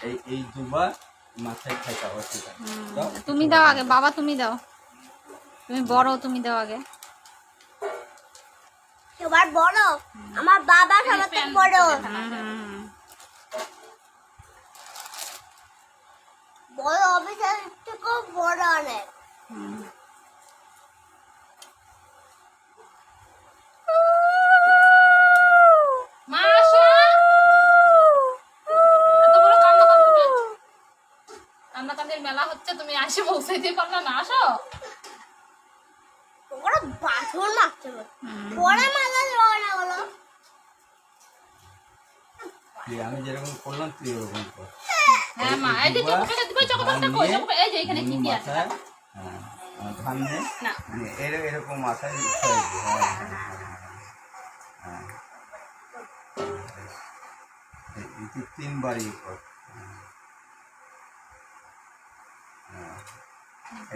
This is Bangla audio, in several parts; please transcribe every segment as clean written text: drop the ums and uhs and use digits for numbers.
এই দুবার মাথায় খাইতে হবে। তুমি দাও আগে বাবা, তুমি দাও, তুমি বড়, তুমি দাও আগে। এবার বড় আমার বাবা সবার থেকে বড়। বড় অফিসার থেকেও বড় অনেক। মেলা হচ্ছে, তুমি আসে পৌঁছাইতে পারলা না? আসো। ওরা বাথরুম মারতে পরে মালা লয় না বলো। আমি যেরকম করলাম তুই এরকম কর। হ্যাঁ মা, এই যে চকোটা দিবা, চকোটা কই? চকোটা এই যে এখানে কি কি আছে? হ্যাঁ, ধান নে না, এরকম মাথায় তিনবারই কর।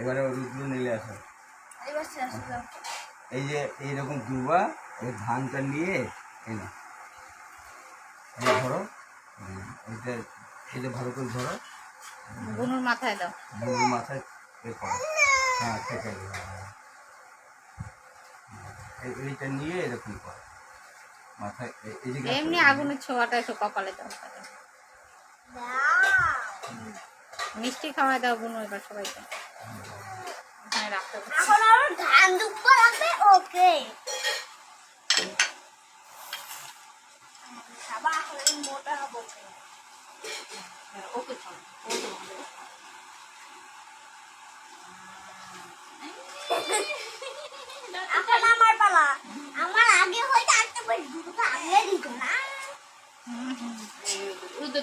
এবারে রুদ্র নিলে আসো। এই যে এইরকম দুবা এই ধানটা নিয়ে এই না ধরো, এইটা ভালো করে ধরো, বুনুর মাথায় দাও, বুনুর মাথায় এ করো। হ্যাঁ ঠিক আছে, এইটা নিয়ে এরকম করো মাথায়। এই যে এমনি আগুনের ছোঁয়াটা একটু কপালে দাও, মিষ্টি খাওয়াই দাও বুনু এবার সবাইকে। এখন আরো ধান দুব্বা লাগবে। ওকে খাবার এখন মোটা হবো। ওকে এখন আমার পালা। আমার আগে হয়তো আটটা বেশ দুটো আগে দিত না।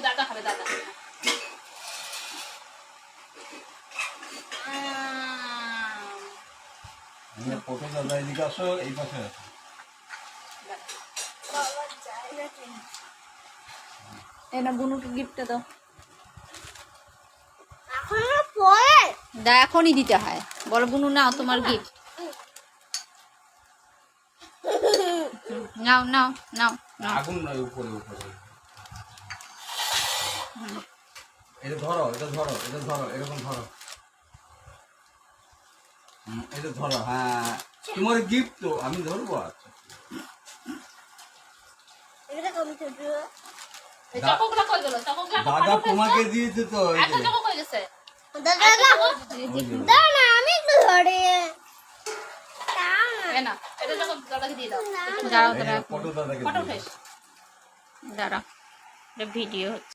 দাদা খাবে, দাদা। ফটো দাদা এদিকে আসো, এই পাশে আসো। এই না বুনুকে গিফটটা দাও। এখন পরে দা এখনই দিতে হয়, বলো বুনু নাও তোমার গিফট। নাও নাও নাও নাও। আগুন নয়, উপরে উপরে। এটা ধরো, এটা ধরো, এটা ধরো, এরকম ধরো, এটা ধরো। হ্যাঁ তোমার গিফট তো আমি ধরবো। আচ্ছা এটা কমিতে দিও। এই চকোগুলো কই গেল? চকোগুলো দাদা তোমাকে দিয়েছে তো। এই একটা যে চকো কই গেছে? দাদা দাও না, আমি একটু ধরে এই না, এটা চকো দাদাকে দিয়ে দাও। না। দাঁড়াও এই দাঁড়াও, ফটো দাদাকে ফটো দিয়েছে। উঠাইস, দাঁড়াও, এটা ভিডিও হচ্ছে।